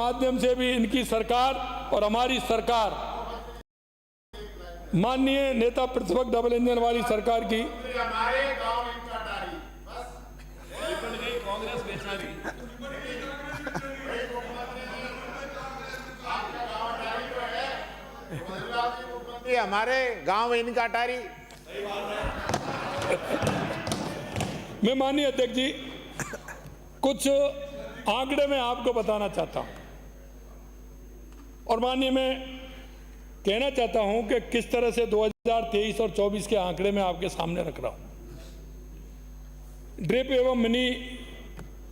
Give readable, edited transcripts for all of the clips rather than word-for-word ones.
माध्यम से भी इनकी सरकार और हमारी सरकार, माननीय नेता प्रतिपक्ष डबल इंजन वाली सरकार की हमारे गांव इनका डारी कांग्रेस बेचारी मुख्यमंत्री हमारे गांव इनका टारी। मैं माननीय अध्यक्ष जी कुछ आंकड़े मैं आपको बताना चाहता हूं और माननीय मैं कहना चाहता हूं कि किस तरह से 2023 और 24 के आंकड़े मैं आपके सामने रख रहा हूं। ड्रिप एवं मिनी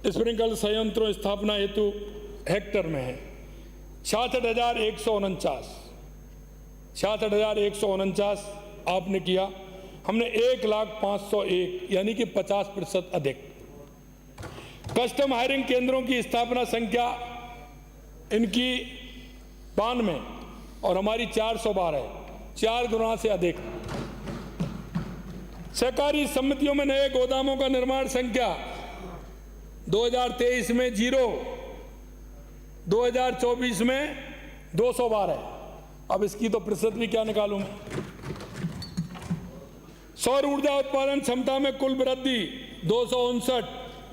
स्प्रिंकल संयंत्रों स्थापना हेतु हेक्टर में है 66,149 आपने किया, हमने 1,05,101 यानी कि 50% अधिक। कस्टम हायरिंग केंद्रों की स्थापना संख्या इनकी 92 और हमारी 412 है, 4 गुना से अधिक। सहकारी समितियों में नए गोदामों का निर्माण संख्या 2023 में 0, 2024 में 212। अब इसकी तो प्रतिशत भी क्या निकालूं मैं। सौर ऊर्जा उत्पादन क्षमता में कुल वृद्धि 259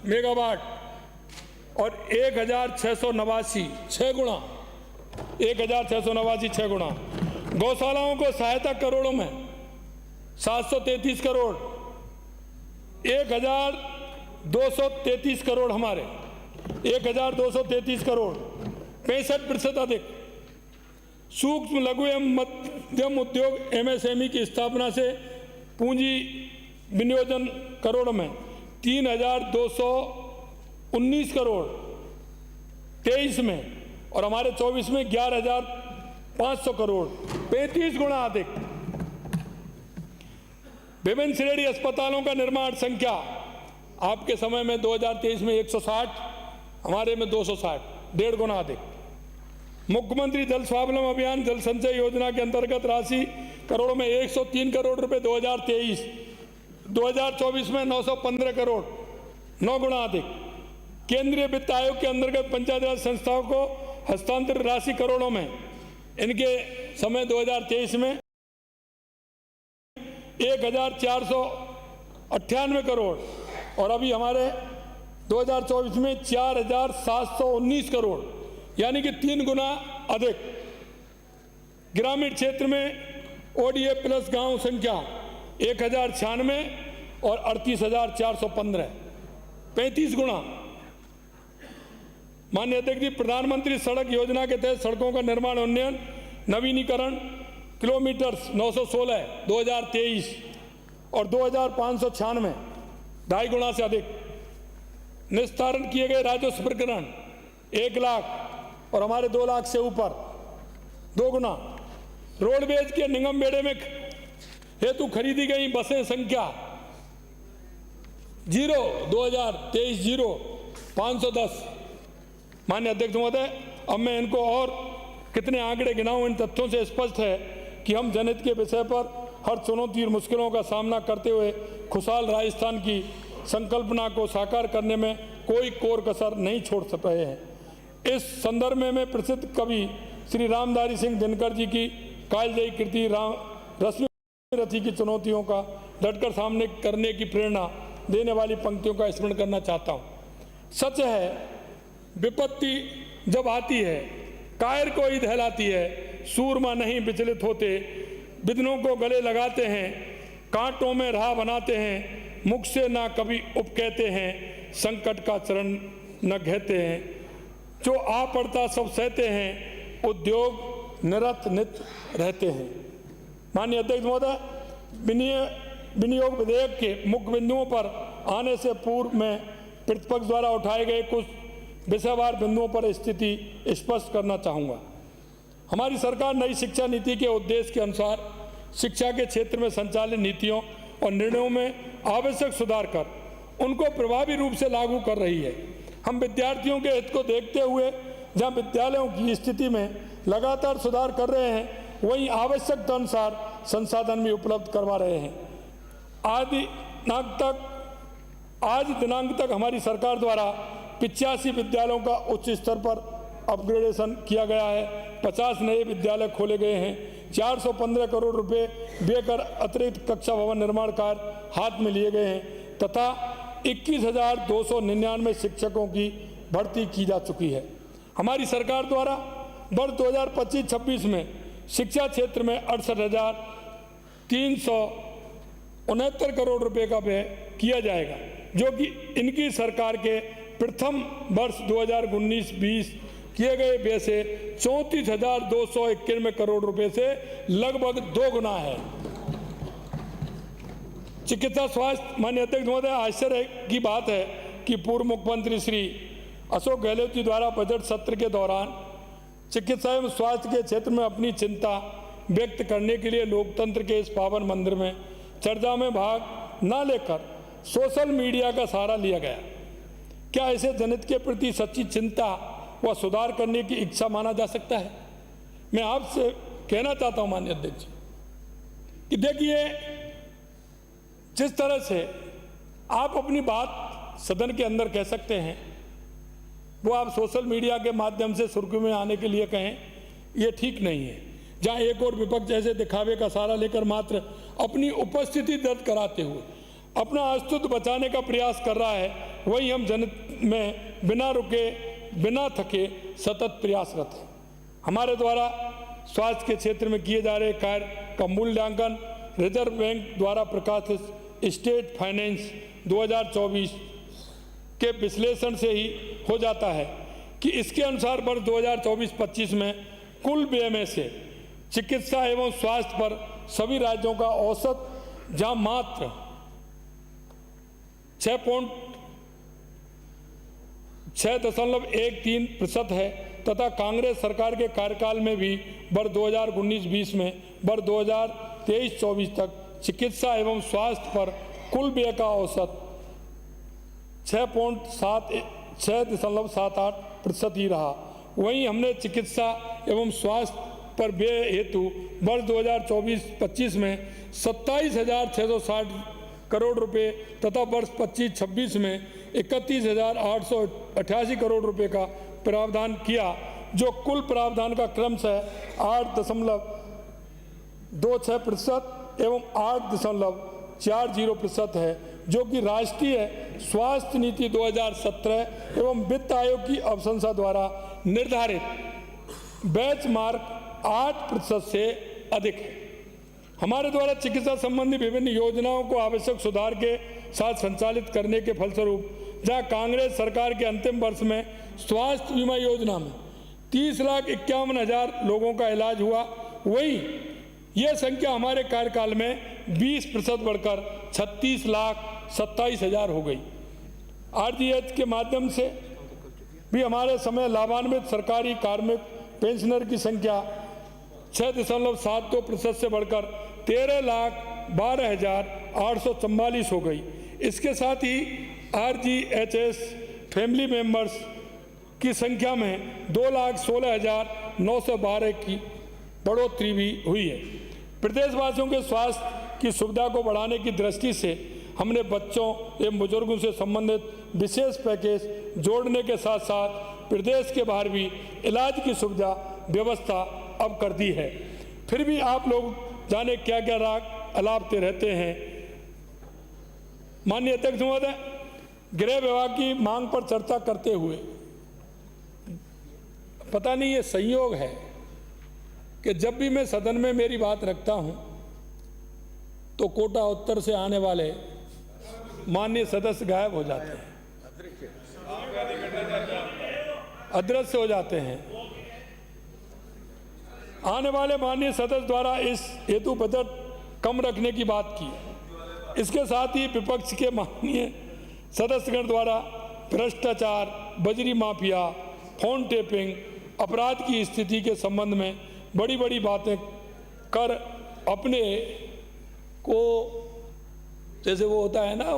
मेगावाट और 1,689 6 गुना, 1,689 6 गुना। गौशालाओं को सहायता करोड़ों में 733 करोड़, 1,233 करोड़ हमारे, 1,233 करोड़, 65% अधिक। सूक्ष्म लघु एवं मध्यम उद्योग MSME की स्थापना से पूंजी विनियोजन करोड़ में 3,219 करोड़ 23 में और हमारे 24 में 11,500 करोड़, 35 गुना अधिक। विभिन्न श्रेणी अस्पतालों का निर्माण संख्या आपके समय में 2023 में 160, हमारे में 260, 1.5 गुना अधिक। मुख्यमंत्री जल स्वावलंबन अभियान जल संचय योजना के अंतर्गत राशि करोड़ों में 103 करोड़ रुपए 2023, 2024 में 915 करोड़, 9 गुना अधिक। केंद्रीय वित्त आयोग के अंतर्गत पंचायत राज संस्थाओं को हस्तांतरित राशि करोड़ों में, इनके समय 2023 में 1,498 करोड़ और अभी हमारे 2024 में 4,719 करोड़, यानी कि 3 गुना अधिक। ग्रामीण क्षेत्र में ODA प्लस गांव संख्या 1,096 और 38,415, 35 गुना। माननीय अध्यक्ष जी, प्रधानमंत्री सड़क योजना के तहत सड़कों का निर्माण उन्नयन नवीनीकरण किलोमीटर 916 2023 और 2,596, 2.5 गुना से अधिक। निस्तारण किए गए राजस्व प्रकरण 1 लाख और हमारे 2 लाख से ऊपर, 2 गुना। रोडवेज के निगम बेड़े में हेतु खरीदी गई बसें संख्या 0, 2023 0, 510। माननीय अध्यक्ष महोदय, अब मैं इनको और कितने आंकड़े गिनाऊं, इन तथ्यों से स्पष्ट है कि हम जनहित के विषय पर हर चुनौती और मुश्किलों का सामना करते हुए खुशहाल राजस्थान की संकल्पना को साकार करने में कोई कोर कसर नहीं छोड़ रहे हैं। इस संदर्भ में मैं प्रसिद्ध कवि श्री रामधारी सिंह दिनकर जी की कालजयी कृति रश्मि रथी की चुनौतियों का डटकर सामने करने की प्रेरणा देने वाली पंक्तियों का स्मरण करना चाहता हूँ। सच है, विपत्ति जब आती है कायर को ही दहलाती है, सूरमा नहीं विचलित होते, विघ्नों को गले लगाते हैं, कांटों में राह बनाते हैं, मुख से ना कभी उप कहते हैं, संकट का चरण न कहते हैं, जो आ पड़ता सब सहते हैं, उद्योग निरत नित रहते हैं। माननीय अध्यक्ष महोदय, विनियोग विधेयक के मुख्य बिंदुओं पर आने से पूर्व में प्रतिपक्ष द्वारा उठाए गए कुछ विषयवार बिंदुओं पर स्थिति स्पष्ट करना चाहूँगा। हमारी सरकार नई शिक्षा नीति के उद्देश्य के अनुसार शिक्षा के क्षेत्र में संचालित नीतियों और निर्णयों में आवश्यक सुधार कर उनको प्रभावी रूप से लागू कर रही है। हम विद्यार्थियों के हित को देखते हुए जहां विद्यालयों की स्थिति में लगातार सुधार कर रहे हैं, वहीं आवश्यकता अनुसार संसाधन भी उपलब्ध करवा रहे हैं। आज दिनांक तक हमारी सरकार द्वारा 85 विद्यालयों का उच्च स्तर पर अपग्रेडेशन किया गया है, 50 नए विद्यालय खोले गए हैं, 415 करोड़ रुपए व्यय कर अतिरिक्त कक्षा भवन निर्माण कार्य हाथ में लिए गए हैं तथा 21,299 शिक्षकों की भर्ती की जा चुकी है। हमारी सरकार द्वारा वर्ष 2025-26 में शिक्षा क्षेत्र में 68,369 करोड़ रुपए का व्यय किया जाएगा, जो कि इनकी सरकार के प्रथम वर्ष 2019-20 किए गए व्यय से 34,291 करोड़ रुपए से लगभग 2 गुना है। चिकित्सा स्वास्थ्य, माननीय अध्यक्ष महोदय, आश्चर्य की बात है कि पूर्व मुख्यमंत्री श्री अशोक गहलोत जी द्वारा बजट सत्र के दौरान चिकित्सा एवं स्वास्थ्य के क्षेत्र में अपनी चिंता व्यक्त करने के लिए लोकतंत्र के इस पावन मंदिर में चर्चा में भाग न लेकर सोशल मीडिया का सहारा लिया गया। क्या ऐसे जनहित के प्रति सच्ची चिंता व सुधार करने की इच्छा माना जा सकता है? मैं आपसे कहना चाहता हूं माननीय अध्यक्ष कि देखिए, जिस तरह से आप अपनी बात सदन के अंदर कह सकते हैं, वो आप सोशल मीडिया के माध्यम से सुर्खियों में आने के लिए कहें, ये ठीक नहीं है। जहां एक और विपक्ष ऐसे दिखावे का सहारा लेकर मात्र अपनी उपस्थिति दर्ज कराते हुए अपना अस्तित्व बचाने का प्रयास कर रहा है, वही हम जनहित में बिना रुके बिना थके सतत प्रयासरत हैं। हमारे द्वारा स्वास्थ्य के क्षेत्र में किए जा रहे कार्य का मूल्यांकन रिजर्व बैंक द्वारा प्रकाशित स्टेट फाइनेंस 2024 के विश्लेषण से ही हो जाता है कि इसके अनुसार वर्ष 2024-25 में कुल व्यय में से चिकित्सा एवं स्वास्थ्य पर सभी राज्यों का औसत जहां मात्र 6.13% है तथा कांग्रेस सरकार के कार्यकाल में भी वर्ष 2019-20 में वर्ष 2023-24 तक चिकित्सा एवं स्वास्थ्य पर कुल व्यय का औसत 6.78% ही रहा। वहीं हमने चिकित्सा एवं स्वास्थ्य पर व्यय हेतु वर्ष 2024-25 में 27,660 करोड़ रुपए तथा वर्ष 25-26 में 31,888 करोड़ रुपए का प्रावधान किया, जो कुल प्रावधान का क्रमशः 8.26% एवं 8.40% है, जो कि राष्ट्रीय स्वास्थ्य नीति 2017 एवं वित्त आयोग की अवसंसा द्वारा निर्धारित बेंचमार्क 8% से अधिक है। हमारे द्वारा चिकित्सा संबंधी विभिन्न योजनाओं को आवश्यक सुधार के साथ संचालित करने के फलस्वरूप जहां कांग्रेस सरकार के अंतिम वर्ष में स्वास्थ्य बीमा योजना में 30,51,000 लोगों का इलाज हुआ, वहीं यह संख्या हमारे कार्यकाल में 20% बढ़कर 36,27,000 हो गई। आरजीएच के माध्यम से भी हमारे समय लाभान्वित सरकारी कार्मिक पेंशनर की संख्या 6.72% से बढ़कर 13,12,844 हो गई। इसके साथ ही आरजीएचएस फैमिली मेंबर्स की संख्या में 2,16,912 की बढ़ोतरी भी हुई है। प्रदेशवासियों के स्वास्थ्य की सुविधा को बढ़ाने की दृष्टि से हमने बच्चों एवं बुजुर्गों से संबंधित विशेष पैकेज जोड़ने के साथ साथ प्रदेश के बाहर भी इलाज की सुविधा व्यवस्था अब कर दी है। फिर भी आप लोग जाने क्या क्या राग अलापते रहते हैं। माननीय अध्यक्ष महोदय, गृह विभाग की मांग पर चर्चा करते हुए, पता नहीं ये संयोग है कि जब भी मैं सदन में मेरी बात रखता हूं तो कोटा उत्तर से आने वाले माननीय सदस्य गायब हो जाते हैं, अदृश्य हो जाते हैं। आने वाले माननीय सदस्य द्वारा इस हेतु बजट कम रखने की बात की। इसके साथ ही विपक्ष के माननीय सदस्यगण द्वारा भ्रष्टाचार, बजरी माफिया, फोन टेपिंग, अपराध की स्थिति के संबंध में बड़ी बड़ी बातें कर अपने को, जैसे वो होता है ना,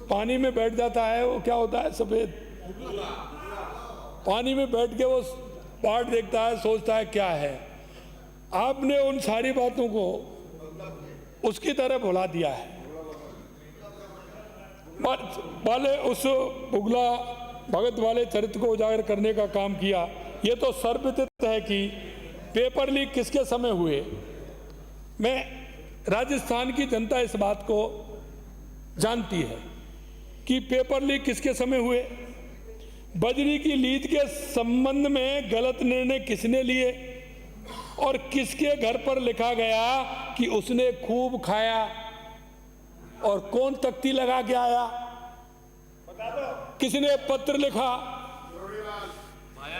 पानी में बैठ जाता है, वो क्या होता है, सफेद पानी में बैठ के वो पार्ट देखता है, सोचता है क्या है। आपने उन सारी बातों को उसकी तरह भुला दिया है। पहले उस बुगला भगत वाले चरित्र को उजागर करने का काम किया। ये तो सर्वविदित है कि पेपर लीक किसके समय हुए। मैं राजस्थान की जनता इस बात को जानती है कि पेपर लीक किसके समय हुए, बजरी की लीद के संबंध में गलत निर्णय किसने लिए और किसके घर पर लिखा गया कि उसने खूब खाया और कौन तख्ती लगा के आया, किसने पत्र लिखा,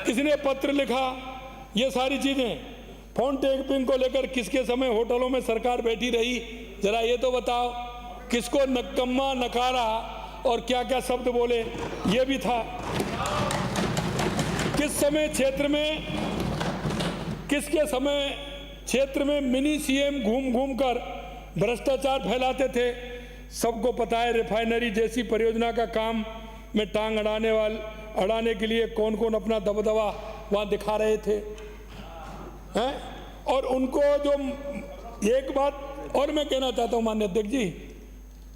किसने पत्र लिखा, ये सारी चीजें। फोन टैपिंग को लेकर किसके समय होटलों में सरकार बैठी रही, जरा ये तो बताओ। किसको नक्कम्मा नकारा और क्या क्या शब्द बोले, ये भी था। किस समय क्षेत्र में, किसके समय क्षेत्र में मिनी सीएम घूम घूम कर भ्रष्टाचार फैलाते थे, सबको पता है। रिफाइनरी जैसी परियोजना का काम में टांग अड़ाने के लिए कौन कौन अपना दबदबा वहां दिखा रहे थे, हैं? और उनको जो एक बात और मैं कहना चाहता हूं माननीय अध्यक्ष जी,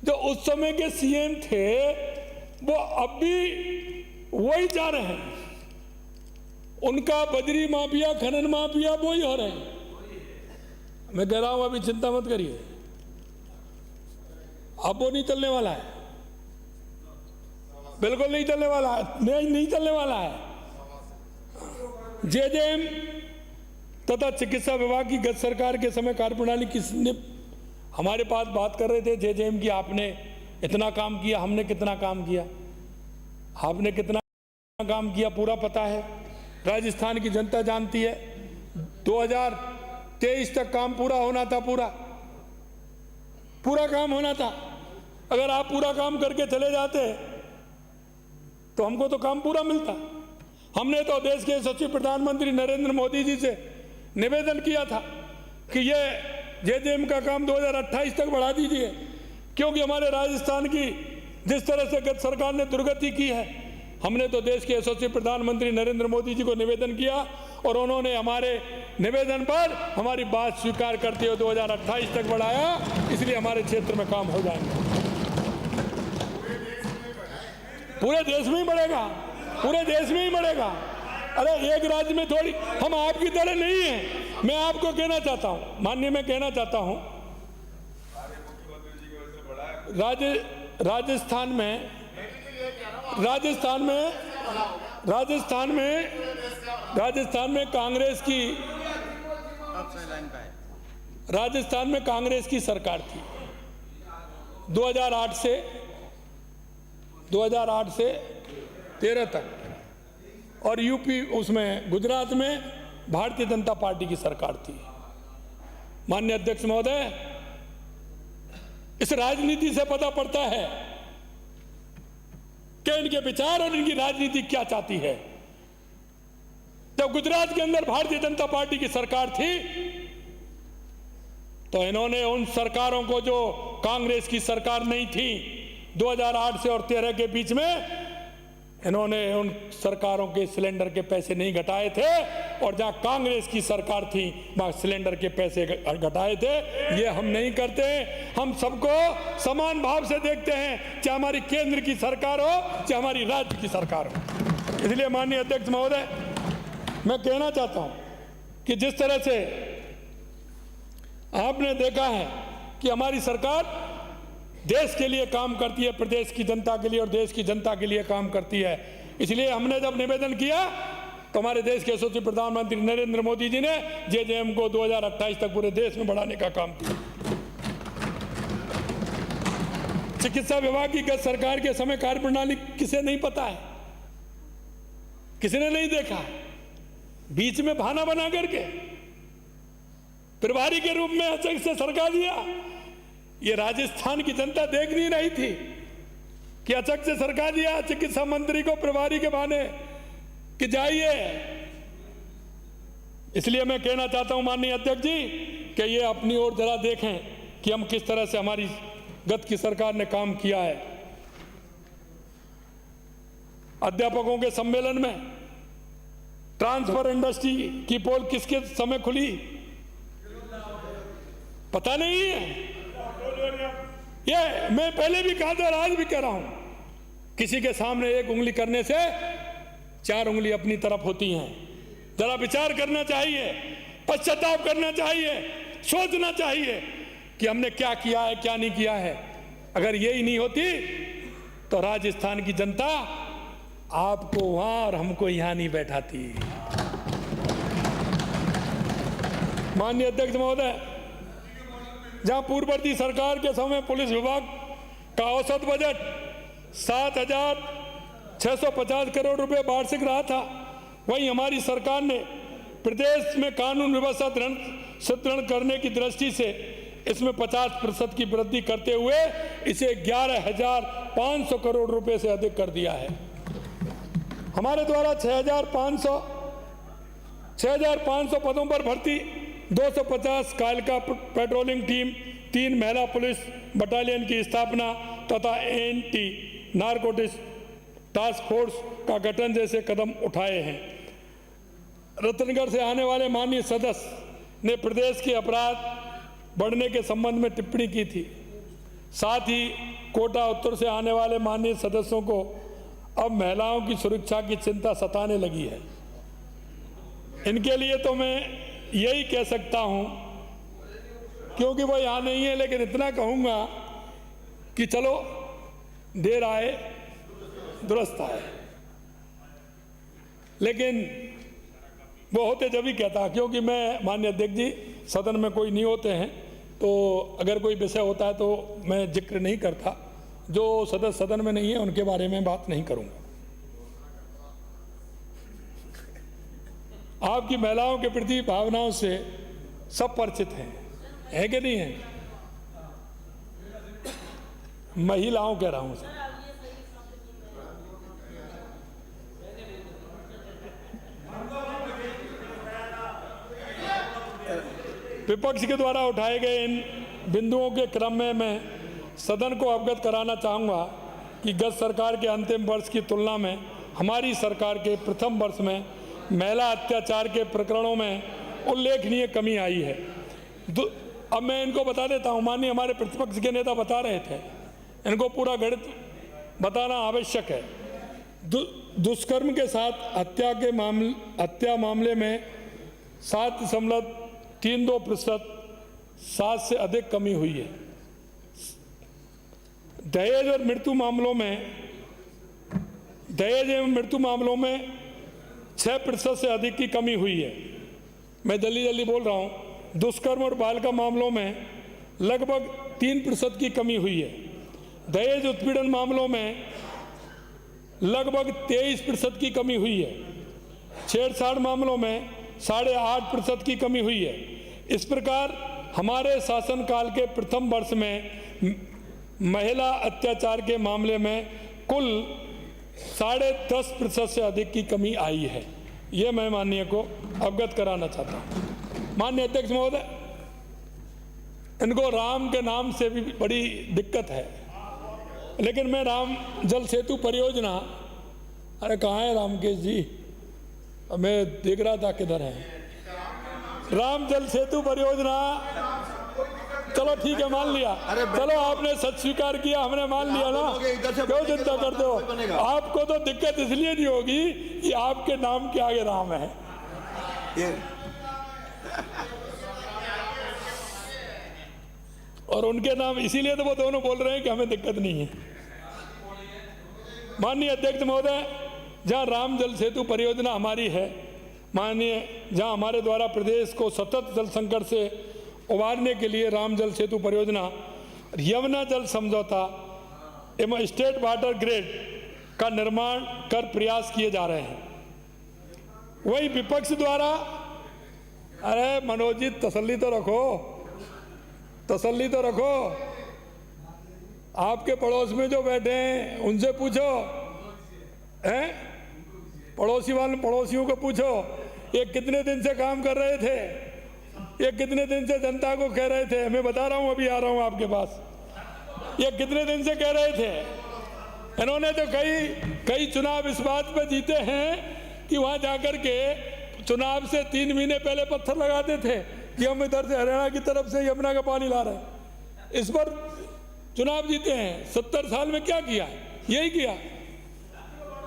जो उस समय के सीएम थे वो अब भी वही जा रहे हैं। उनका बजरी माफिया, खनन माफिया वही हो रहे हैं। मैं कह रहा हूं अभी चिंता मत करिए, अब वो नहीं चलने वाला है, बिल्कुल नहीं चलने वाला है, नहीं चलने वाला है। जेजेएम तथा चिकित्सा विभाग की गत सरकार के समय कार्यप्रणाली किसने, हमारे पास बात कर रहे थे जेजेएम की, आपने इतना काम किया, हमने कितना काम किया, आपने कितना काम किया पूरा पता है, राजस्थान की जनता जानती है। 2023 तक काम पूरा होना था, पूरा काम होना था। अगर आप पूरा काम करके चले जाते तो हमको तो काम पूरा मिलता। हमने तो देश के यशस्वी प्रधानमंत्री नरेंद्र मोदी जी से निवेदन किया था कि ये जेजेएम का काम 2028 तक बढ़ा दीजिए, क्योंकि हमारे राजस्थान की जिस तरह से गत सरकार ने दुर्गति की है, हमने तो देश के यशस्वी प्रधानमंत्री नरेंद्र मोदी जी को निवेदन किया और उन्होंने हमारे निवेदन पर हमारी बात स्वीकार करते हुए 2028 तक बढ़ाया। इसलिए हमारे क्षेत्र में काम हो जाएंगे। पूरे देश में ही बढ़ेगा, पूरे देश में ही बढ़ेगा। अरे एक राज्य में थोड़ी, हम आपकी तरह नहीं है। मैं आपको कहना चाहता हूं, माननीय, मैं कहना चाहता हूं, राजस्थान में कांग्रेस की सरकार थी 2008 से 13 तक, और यूपी उसमें गुजरात में भारतीय जनता पार्टी की सरकार थी। माननीय अध्यक्ष महोदय, इस राजनीति से पता पड़ता है कि इनके विचार और इनकी राजनीति क्या चाहती है। जब गुजरात के अंदर भारतीय जनता पार्टी की सरकार थी तो इन्होंने उन सरकारों को, जो कांग्रेस की सरकार नहीं थी 2008 से और 13 के बीच में, इन्होंने उन सरकारों के सिलेंडर के पैसे नहीं घटाए थे, और जहां कांग्रेस की सरकार थी वहां सिलेंडर के पैसे घटाए थे। ये हम नहीं करते। हम सबको समान भाव से देखते हैं, चाहे हमारी केंद्र की सरकार हो चाहे हमारी राज्य की सरकार हो। इसलिए माननीय अध्यक्ष महोदय, मैं कहना चाहता हूं कि जिस तरह से आपने देखा है कि हमारी सरकार देश के लिए काम करती है, प्रदेश की जनता के लिए और देश की जनता के लिए काम करती है। इसलिए हमने जब निवेदन किया तो हमारे देश के यशस्वी प्रधानमंत्री नरेंद्र मोदी जी ने जेजेएम को 2028 तक पूरे देश में बढ़ाने का काम किया। चिकित्सा विभाग की गत सरकार के समय कार्यप्रणाली किसे नहीं पता है, किसी ने नहीं देखा। बीच में बहाना बना करके प्रभारी के रूप में अचक से सरका दिया। ये राजस्थान की जनता देख नहीं रही थी कि अचक से सरका दिया चिकित्सा मंत्री को प्रभारी के बहाने कि जाइए। इसलिए मैं कहना चाहता हूं माननीय अध्यक्ष जी कि ये अपनी ओर जरा देखें कि हम किस तरह से हमारी गत की सरकार ने काम किया है। अध्यापकों के सम्मेलन में ट्रांसफर इंडस्ट्री की पोल किसके समय खुली पता नहीं है। ये मैं पहले भी कहा था और आज भी कह रहा हूं किसी के सामने एक उंगली करने से 4 उंगली अपनी तरफ होती हैं। जरा विचार करना चाहिए, पश्चाताप करना चाहिए, सोचना चाहिए कि हमने क्या किया है, क्या नहीं किया है। अगर यही नहीं होती तो राजस्थान की जनता आपको वहां और हमको यहां नहीं बैठाती। माननीय अध्यक्ष महोदय, जहां पूर्ववर्ती सरकार के समय पुलिस विभाग का औसत बजट 7,650 करोड़ रुपए वार्षिक रहा था, वहीं हमारी सरकार ने प्रदेश में कानून व्यवस्था सुदृढ़ करने की दृष्टि से इसमें 50% की वृद्धि करते हुए इसे 11,500 करोड़ रुपए से अधिक कर दिया है। हमारे द्वारा 6,500 पदों पर भर्ती, 250 कायलिका पेट्रोलिंग टीम, 3 महिला पुलिस बटालियन की स्थापना तथा एंटी नारकोटिक्स टास्क फोर्स का गठन जैसे कदम उठाए हैं। रतनगढ़ से आने वाले माननीय सदस्य ने प्रदेश के अपराध बढ़ने के संबंध में टिप्पणी की थी। साथ ही कोटा उत्तर से आने वाले माननीय सदस्यों को अब महिलाओं की सुरक्षा की चिंता सताने लगी है। इनके लिए तो मैं यही कह सकता हूं, क्योंकि वो यहाँ नहीं है, लेकिन इतना कहूंगा कि चलो देर आए दुरुस्त आए। लेकिन वो होते जब ही कहता, क्योंकि मैं माननीय अध्यक्ष जी सदन में कोई नहीं होते हैं, तो अगर कोई विषय होता है तो मैं जिक्र नहीं करता। जो सदस्य सदन में नहीं है उनके बारे में बात नहीं करूंगा। आपकी महिलाओं के प्रति भावनाओं से सब परिचित हैं, है कि नहीं है? महिलाओं कह रहा हूं सर। विपक्ष के द्वारा उठाए गए इन बिंदुओं के क्रम में मैं सदन को अवगत कराना चाहूँगा कि गत सरकार के अंतिम वर्ष की तुलना में हमारी सरकार के प्रथम वर्ष में महिला अत्याचार के प्रकरणों में उल्लेखनीय कमी आई है। अब मैं इनको बता देता हूँ, माननीय हमारे प्रतिपक्ष के नेता बता रहे थे, इनको पूरा गणित बताना आवश्यक है। दुष्कर्म के साथ हत्या मामले में 7.32% 7 से अधिक कमी हुई है। दहेज एवं मृत्यु मामलों में 6% से अधिक की कमी हुई है। मैं जल्दी बोल रहा हूँ। दुष्कर्म और बालिका मामलों में लगभग 3% की कमी हुई है। दहेज उत्पीड़न मामलों में लगभग 23% की कमी हुई है। छेड़छाड़ मामलों में 8.5% की कमी हुई है। इस प्रकार हमारे शासनकाल के प्रथम वर्ष में महिला अत्याचार के मामले में कुल 10.5% से अधिक की कमी आई है। ये मैं माननीय को अवगत कराना चाहता हूँ। माननीय अध्यक्ष महोदय, इनको राम के नाम से भी बड़ी दिक्कत है, लेकिन मैं राम जल सेतु परियोजना, अरे कहाँ है रामकेश जी? मैं देख रहा था किधर है। राम जल सेतु परियोजना, चलो ठीक है, मान लिया। चलो आपने सच स्वीकार किया, हमने मान लिया ना, क्यों चिंता करते हो? आपको तो दिक्कत इसलिए नहीं होगी कि आपके नाम के आगे राम है। और उनके नाम इसीलिए तो वो दोनों बोल रहे हैं कि हमें दिक्कत नहीं है। माननीय अध्यक्ष महोदय, जहां राम जल सेतु परियोजना हमारी है, माननीय जहां हमारे द्वारा प्रदेश को सतत जल संकट से उबारने के लिए राम जल सेतु परियोजना, यमुना जल समझौता एवं स्टेट वाटर ग्रिड का निर्माण कर प्रयास किए जा रहे हैं। वही विपक्ष द्वारा, अरे मनोज जी तसल्ली तो रखो, तसल्ली तो रखो। आपके पड़ोस में जो बैठे हैं उनसे पूछो, हैं? पड़ोसियों को पूछो, ये कितने दिन से काम कर रहे थे, ये कितने दिन से जनता को कह रहे थे। मैं बता रहा हूं, अभी आ रहा हूं आपके पास। ये कितने दिन से कह रहे थे। इन्होंने तो कई चुनाव इस बात पे जीते हैं कि वहां जाकर के चुनाव से 3 महीने पहले पत्थर लगाते थे कि हम इधर से हरियाणा की तरफ से यमुना का पानी ला रहे हैं। इस पर चुनाव जीते हैं। 70 साल में क्या किया? यही किया।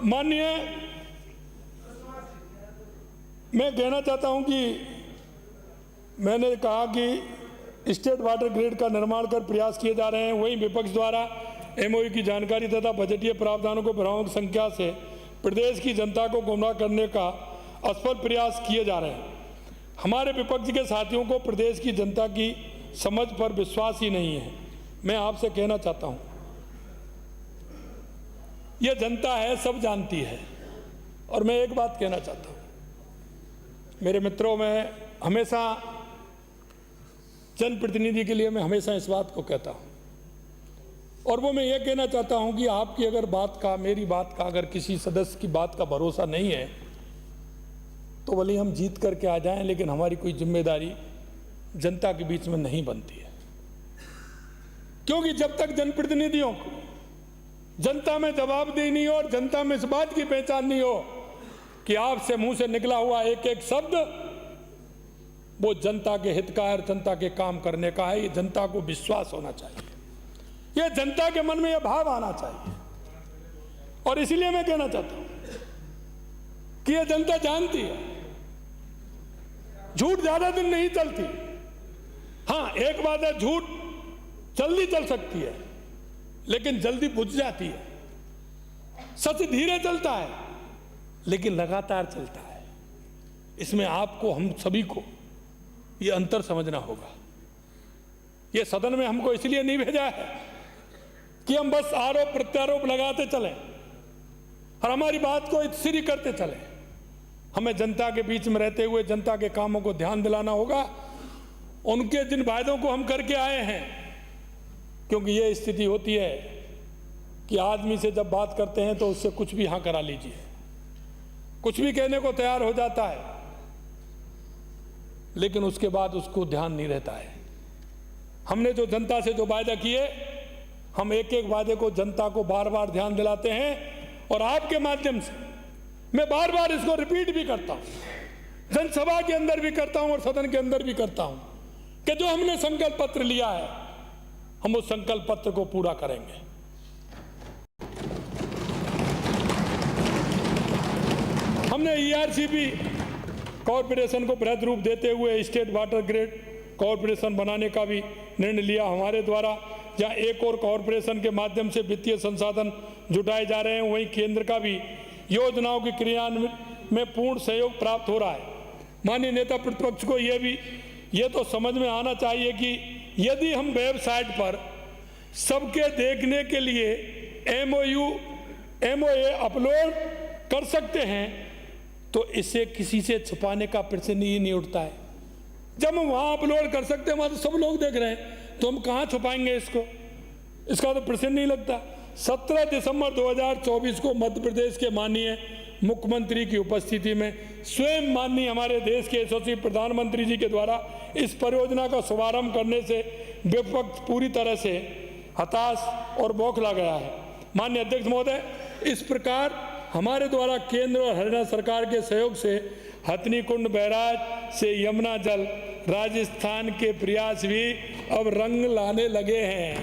माननीय, मैं कहना चाहता हूं कि मैंने कहा कि स्टेट वाटर ग्रिड का निर्माण कर प्रयास किए जा रहे हैं, वहीं विपक्ष द्वारा एमओयू की जानकारी तथा बजटीय प्रावधानों को बढ़ाने की संख्या से प्रदेश की जनता को गुमराह करने का असफल प्रयास किए जा रहे हैं। हमारे विपक्ष के साथियों को प्रदेश की जनता की समझ पर विश्वास ही नहीं है। मैं आपसे कहना चाहता हूं, यह जनता है, सब जानती है। और मैं एक बात कहना चाहता हूं, मेरे मित्रों, मैं हमेशा जनप्रतिनिधि के लिए मैं हमेशा इस बात को कहता हूं, और वो मैं ये कहना चाहता हूं कि आपकी अगर बात का, मेरी बात का, अगर किसी सदस्य की बात का भरोसा नहीं है तो भले हम जीत करके आ जाएं, लेकिन हमारी कोई जिम्मेदारी जनता के बीच में नहीं बनती है। क्योंकि जब तक जनप्रतिनिधियों को जनता में जवाबदेही नहीं हो और जनता में इस बात की पहचान नहीं हो कि आपसे मुंह से निकला हुआ एक एक शब्द वो जनता के हित का है, जनता के काम करने का है, ये जनता को विश्वास होना चाहिए, ये जनता के मन में यह भाव आना चाहिए। और इसलिए मैं कहना चाहता हूं कि यह जनता जानती है, झूठ ज्यादा दिन नहीं चलती। हां, एक बात है, झूठ जल्दी चल सकती है लेकिन जल्दी बुझ जाती है। सच धीरे चलता है लेकिन लगातार चलता है। इसमें आपको, हम सभी को ये अंतर समझना होगा। ये सदन में हमको इसलिए नहीं भेजा है कि हम बस आरोप प्रत्यारोप लगाते चलें और हमारी बात को सिरी करते चलें। हमें जनता के बीच में रहते हुए जनता के कामों को ध्यान दिलाना होगा, उनके जिन वायदों को हम करके आए हैं। क्योंकि ये स्थिति होती है कि आदमी से जब बात करते हैं तो उससे कुछ भी हाँ करा लीजिए, कुछ भी कहने को तैयार हो जाता है, लेकिन उसके बाद उसको ध्यान नहीं रहता है। हमने जो जनता से जो वायदा किए, हम एक एक वायदे को जनता को बार बार ध्यान दिलाते हैं। और आपके माध्यम से मैं बार बार इसको रिपीट भी करता हूं, जनसभा के अंदर भी करता हूं और सदन के अंदर भी करता हूं कि जो हमने संकल्प पत्र लिया है, हम उस संकल्प पत्र को पूरा करेंगे। हमने ईआरसीबी कॉरपोरेशन को बृहद रूप देते हुए स्टेट वाटर ग्रिड कॉरपोरेशन बनाने का भी निर्णय लिया। हमारे द्वारा जहां एक और कॉरपोरेशन के माध्यम से वित्तीय संसाधन जुटाए जा रहे हैं, वहीं केंद्र का भी योजनाओं के क्रियान्वयन में पूर्ण सहयोग प्राप्त हो रहा है। माननीय नेता प्रतिपक्ष को ये तो समझ में आना चाहिए कि यदि हम वेबसाइट पर सबके देखने के लिए एमओए अपलोड कर सकते हैं तो इससे किसी से छुपाने का प्रश्न ही नहीं उठता है। जब हम वहां अपलोड कर सकते हैं, वहां तो सब लोग देख रहे हैं, तो हम कहां छुपाएंगे इसको? इसका तो प्रश्न नहीं लगता। 17 दिसंबर 2024 को मध्य प्रदेश के माननीय मुख्यमंत्री की उपस्थिति में स्वयं माननीय हमारे देश के यशस्वी प्रधानमंत्री जी के द्वारा इस परियोजना का शुभारंभ करने से विपक्ष पूरी तरह से हताश और बौखला गया है। माननीय अध्यक्ष महोदय, इस प्रकार हमारे द्वारा केंद्र और हरियाणा सरकार के सहयोग से हथनी कुंड बैराज से यमुना जल राजस्थान के प्रयास भी अब रंग लाने लगे हैं।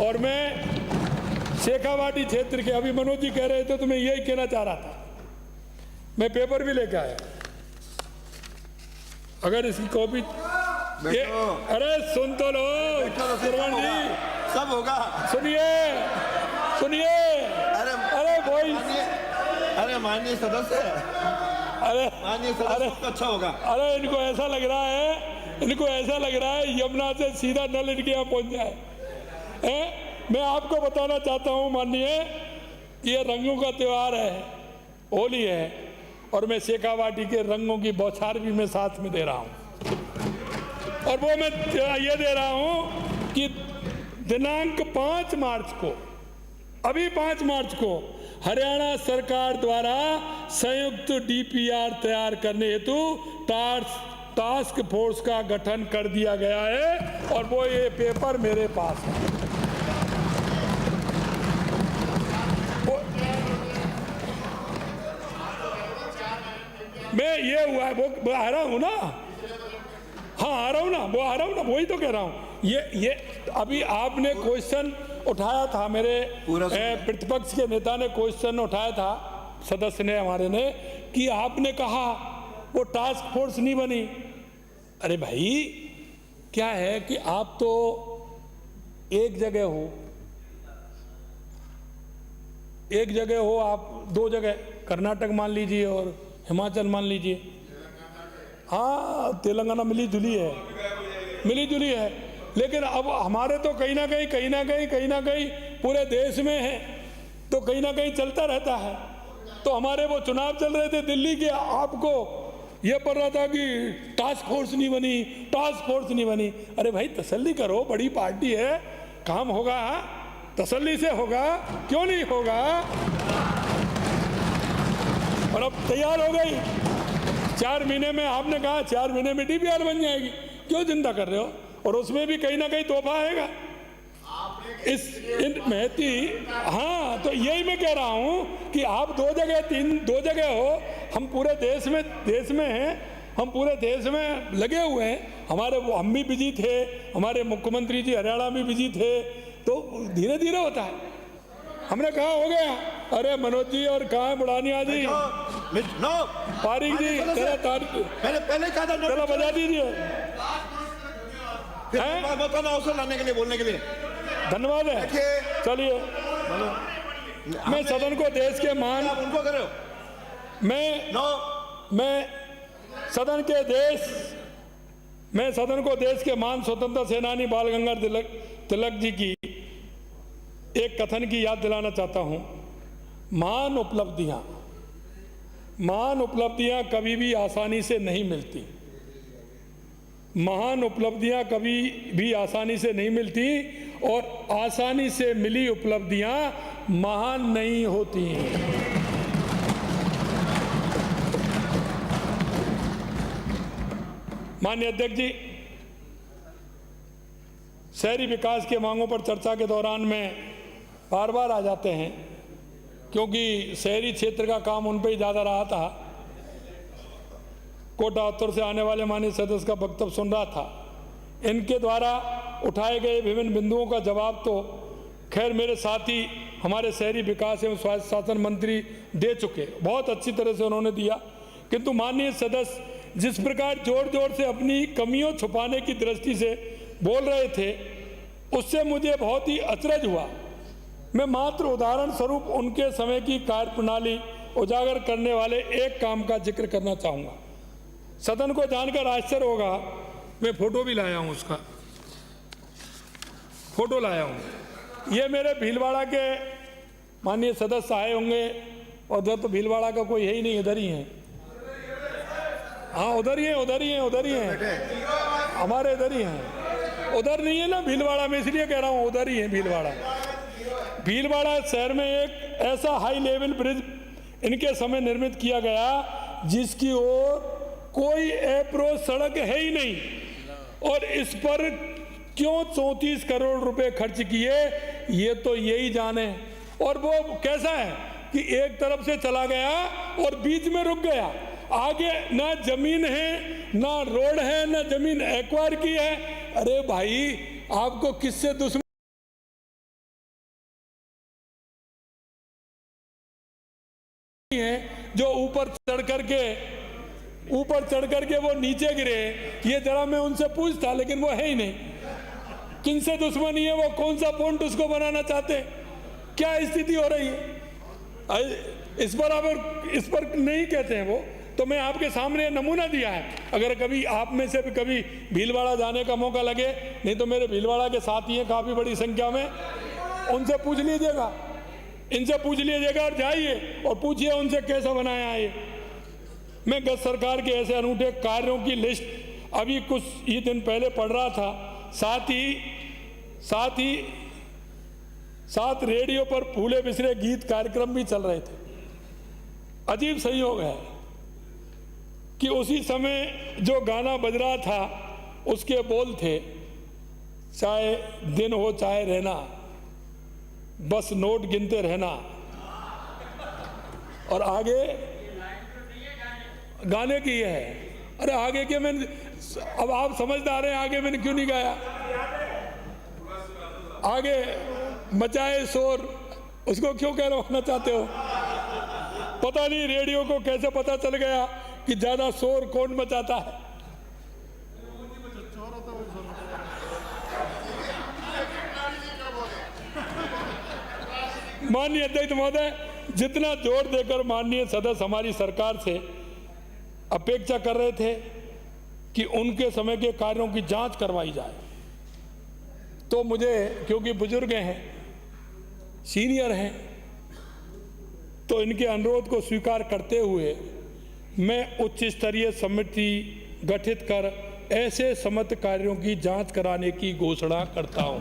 और मैं शेखावाटी क्षेत्र के, अभी मनोज जी कह रहे थे तो मैं यही कहना चाह रहा था, मैं पेपर भी लेके आया, अगर इसकी कॉपी अरे सुन तो लो श्रवण जी, सब होगा, सुनिए अरे भाई, अरे माननीय सदस्य, माननीय सदस्य तो अच्छा होगा। अरे इनको ऐसा लग रहा है यमुना से सीधा नल इनके यहाँ पहुंच जाए। मैं आपको बताना चाहता हूं माननीय, ये रंगों का त्योहार है, होली है, और मैं शेखावाटी के रंगों की बौछार भी मैं साथ में दे रहा हूं। और वो मैं ये दे रहा हूं कि दिनांक 5 मार्च को, अभी 5 मार्च को हरियाणा सरकार द्वारा संयुक्त डीपीआर तैयार करने हेतु टास्क फोर्स का गठन कर दिया गया है, और वो ये पेपर मेरे पास है। मैं ये हुआ है, वो आ रहा हूं ना, हाँ आ रहा हूं ना, वो आ रहा हूं ना, वही तो कह रहा हूं। ये अभी आपने क्वेश्चन उठाया था, मेरे प्रतिपक्ष के नेता ने क्वेश्चन उठाया था, सदस्य ने हमारे ने, कि आपने कहा वो टास्क फोर्स नहीं बनी। अरे भाई, क्या है कि आप तो एक जगह हो, आप दो जगह, कर्नाटक मान लीजिए और हिमाचल मान लीजिए, हाँ तेलंगाना मिली जुली है, लेकिन अब हमारे तो कहीं ना कहीं पूरे देश में है, तो कहीं ना कहीं चलता रहता है। तो हमारे वो चुनाव चल रहे थे दिल्ली के, आपको ये पड़ रहा था कि टास्क फोर्स नहीं बनी। अरे भाई तसल्ली करो, बड़ी पार्टी है, काम होगा, तसल्ली से होगा, क्यों नहीं होगा। और अब तैयार हो गई, 4 महीने में, आपने कहा 4 महीने में DPR बन जाएगी, क्यों चिंता कर रहे हो। और उसमें भी कहीं ना कहीं तोहफा आएगा महती। हाँ, तो यही मैं कह रहा हूं कि आप दो जगह हो, हम पूरे देश में हैं, हम पूरे देश में लगे हुए हैं। हम भी बिजी थे, हमारे मुख्यमंत्री जी हरियाणा भी बिजी थे, तो धीरे धीरे होता है। हमने कहा हो गया, अरे मनोज जी और कहाँ बुढ़ानिया जी, पारिक जी, पहले कहा था, चलो बजा दीजिए। अवसर लाने के लिए, बोलने के लिए धन्यवाद है। चलिए, मैं सदन को देश के मान, उनको करो, मैं सदन को देश के मान स्वतंत्रता सेनानी बाल गंगाधर तिलक जी की एक कथन की याद दिलाना चाहता हूं। महान उपलब्धियां कभी भी आसानी से नहीं मिलती, और आसानी से मिली उपलब्धियां महान नहीं होती हैं। माननीय अध्यक्ष जी, शहरी विकास के मांगों पर चर्चा के दौरान में बार बार आ जाते हैं, क्योंकि शहरी क्षेत्र का काम उन पर ही ज़्यादा रहा था। कोटा उत्तर से आने वाले माननीय सदस्य का वक्तव्य सुन रहा था, इनके द्वारा उठाए गए विभिन्न बिंदुओं का जवाब तो खैर मेरे साथी हमारे शहरी विकास एवं स्वायत्त शासन मंत्री दे चुके, बहुत अच्छी तरह से उन्होंने दिया। किंतु माननीय सदस्य जिस प्रकार जोर से अपनी कमियों छुपाने की दृष्टि से बोल रहे थे, उससे मुझे बहुत ही अचरज हुआ। मैं मात्र उदाहरण स्वरूप उनके समय की कार्यप्रणाली उजागर करने वाले एक काम का जिक्र करना चाहूँगा। सदन को जानकर आश्चर्य होगा, मैं फोटो भी लाया हूँ, उसका फोटो लाया हूँ। ये मेरे भीलवाड़ा के माननीय सदस्य आए होंगे, और उधर तो भीलवाड़ा का कोई है ही नहीं, इधर ही है। हाँ, उधर ही है, हमारे इधर ही हैं। उधर नहीं है ना भीलवाड़ा में, इसलिए कह रहा हूँ उधर ही है भीलवाड़ा शहर में एक ऐसा हाई लेवल ब्रिज इनके समय निर्मित किया गया जिसकी ओर कोई अप्रोच सड़क है ही नहीं, और इस पर क्यों 34 करोड़ रुपए खर्च किए ये तो यही जाने। और वो कैसा है कि एक तरफ से चला गया और बीच में रुक गया, आगे ना जमीन है, ना रोड है, ना जमीन एक्वायर की है। अरे भाई, आपको किससे दुश्मनी है जो ऊपर चढ़ करके वो नीचे गिरे? ये जरा मैं उनसे पूछता, लेकिन वो है ही नहीं। किनसे दुश्मनी है, वो कौन सा पॉइंट उसको बनाना चाहते, क्या स्थिति हो रही है इस पर नहीं कहते हैं वो। तो मैं आपके सामने नमूना दिया है, अगर कभी आप में से भी कभी भीलवाड़ा जाने का मौका लगे, नहीं तो मेरे भीलवाड़ा के साथी हैं काफ़ी बड़ी संख्या में, उनसे पूछ लीजिएगा, इनसे पूछ लीजिएगा और जाइए और पूछिए उनसे कैसा बनाया है ये। मैं गत सरकार के ऐसे अनूठे कार्यों की लिस्ट अभी कुछ ही दिन पहले पढ़ रहा था, साथ रेडियो पर फूले बिसरे गीत कार्यक्रम भी चल रहे थे। अजीब संयोग है कि उसी समय जो गाना बज रहा था उसके बोल थे, चाहे दिन हो चाहे रहना, बस नोट गिनते रहना। और आगे गाने की है, अरे आगे के मैंने, अब आप समझदार हैं, आगे मैंने क्यों नहीं गाया? आगे मचाए शोर, उसको क्यों कहलवाना चाहते हो? पता नहीं रेडियो को कैसे पता चल गया कि ज्यादा शोर कौन मचाता है। माननीय अध्यक्ष महोदय, जितना जोर देकर माननीय सदस्य हमारी सरकार से अपेक्षा कर रहे थे कि उनके समय के कार्यों की जांच करवाई जाए, तो मुझे, क्योंकि बुजुर्ग हैं, सीनियर हैं, तो इनके अनुरोध को स्वीकार करते हुए मैं उच्च स्तरीय समिति गठित कर ऐसे समस्त कार्यों की जांच कराने की घोषणा करता हूं।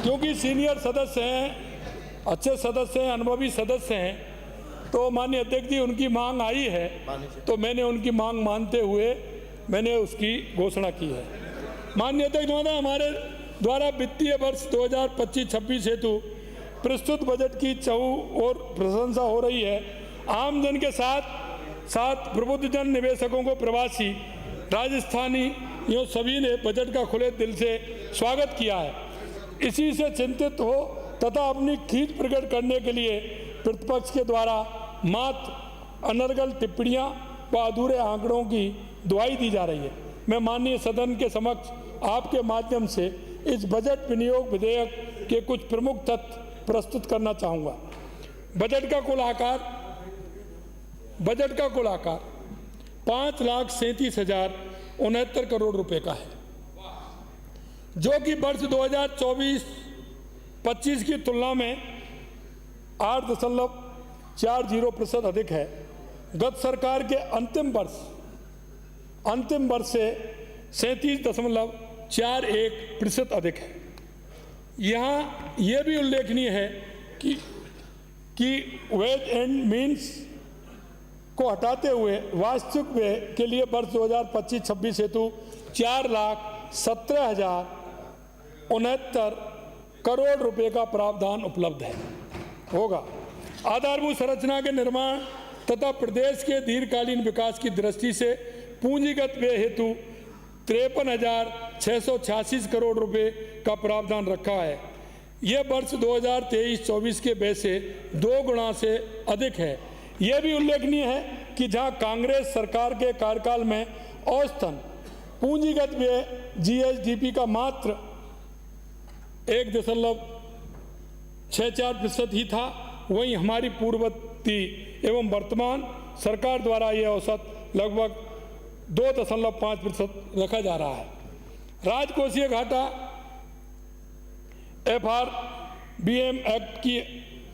क्योंकि सीनियर सदस्य हैं, अच्छे सदस्य हैं, अनुभवी सदस्य हैं, तो माननीय अध्यक्ष जी उनकी मांग आई है, तो मैंने उनकी मांग मानते हुए मैंने उसकी घोषणा की है। माननीय अध्यक्ष महोदय, हमारे द्वारा वित्तीय वर्ष 2025-26 हेतु प्रस्तुत बजट की और प्रशंसा हो रही है। आम जन के साथ साथ प्रबुद्धजन, निवेशकों को, प्रवासी, राजस्थानी, ये सभी ने बजट का खुले दिल से स्वागत किया है। इसी से चिंतित हो तथा अपनी खींच प्रकट करने के लिए प्रतिपक्ष के द्वारा मात्र अनर्गल टिप्पणियां व अधूरे आंकड़ों की दुहाई दी जा रही है। मैं माननीय सदन के समक्ष आपके माध्यम से इस बजट विनियोग विधेयक के कुछ प्रमुख तथ्य प्रस्तुत करना चाहूँगा। बजट का कुल आकार 5,37,069 करोड़ रुपए का है, जो कि वर्ष 2024-25 की तुलना में 8.40% अधिक है। गत सरकार के अंतिम वर्ष से 37.41% अधिक है। यहाँ यह भी उल्लेखनीय है कि वेज एंड मीन्स को हटाते हुए वास्तविक व्यय के लिए वर्ष 2025-26 हेतु 4,17,069 करोड़ रुपए का प्रावधान उपलब्ध होगा। आधारभूत संरचना के निर्माण तथा प्रदेश के दीर्घकालीन विकास की दृष्टि से पूंजीगत व्यय हेतु 53,686 करोड़ रुपए का प्रावधान रखा है। यह वर्ष 2023-24 के व्यय से 2 गुना से अधिक है। यह भी उल्लेखनीय है कि जहां कांग्रेस सरकार के कार्यकाल में औसतन पूंजीगत व्यय जीएसडीपी का मात्र 1.64% ही था, वहीं हमारी पूर्ववर्ती एवं वर्तमान सरकार द्वारा यह औसत लगभग 2.5% रखा जा रहा है। राजकोषीय घाटा FRBM एक्ट की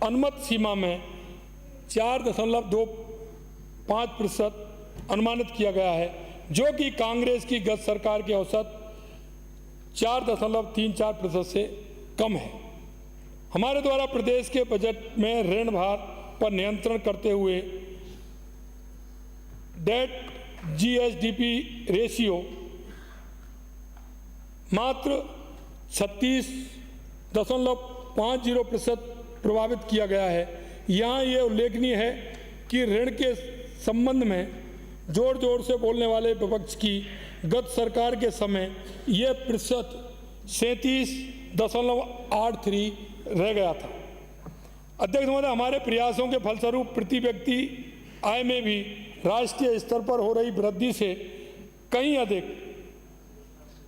अनुमत सीमा में 4.25% अनुमानित किया गया है, जो कि कांग्रेस की गत सरकार के औसत 4.34% से कम है। हमारे द्वारा प्रदेश के बजट में ऋण भार पर नियंत्रण करते हुए डेट जीएसडीपी रेशियो मात्र 36.50% प्रभावित किया गया है। यहाँ यह उल्लेखनीय है कि ऋण के संबंध में जोर जोर से बोलने वाले विपक्ष की गत सरकार के समय यह प्रतिशत 37.83 रह गया था। अध्यक्ष महोदय, हमारे प्रयासों के फलस्वरूप प्रति व्यक्ति आय में भी राष्ट्रीय स्तर पर हो रही वृद्धि से कहीं अधिक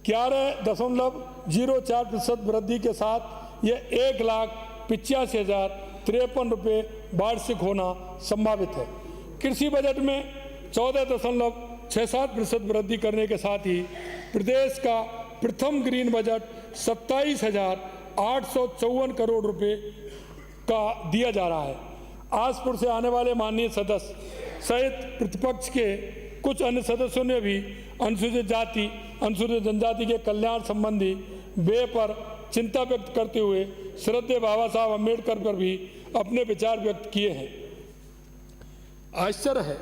11.04% वृद्धि के साथ यह 1,85,053 रुपये वार्षिक होना संभावित है। कृषि बजट में 14.67% वृद्धि करने के साथ ही प्रदेश का प्रथम ग्रीन बजट 27,854 करोड़ रुपए का दिया जा रहा है। आसपुर से आने वाले माननीय सदस्य सहित प्रतिपक्ष के कुछ अन्य सदस्यों ने भी अनुसूचित जाति, अनुसूचित जनजाति के कल्याण संबंधी व्यय पर चिंता व्यक्त करते हुए श्रद्धेय बाबा साहब अम्बेडकर पर भी अपने विचार व्यक्त किए हैं। आश्चर्य है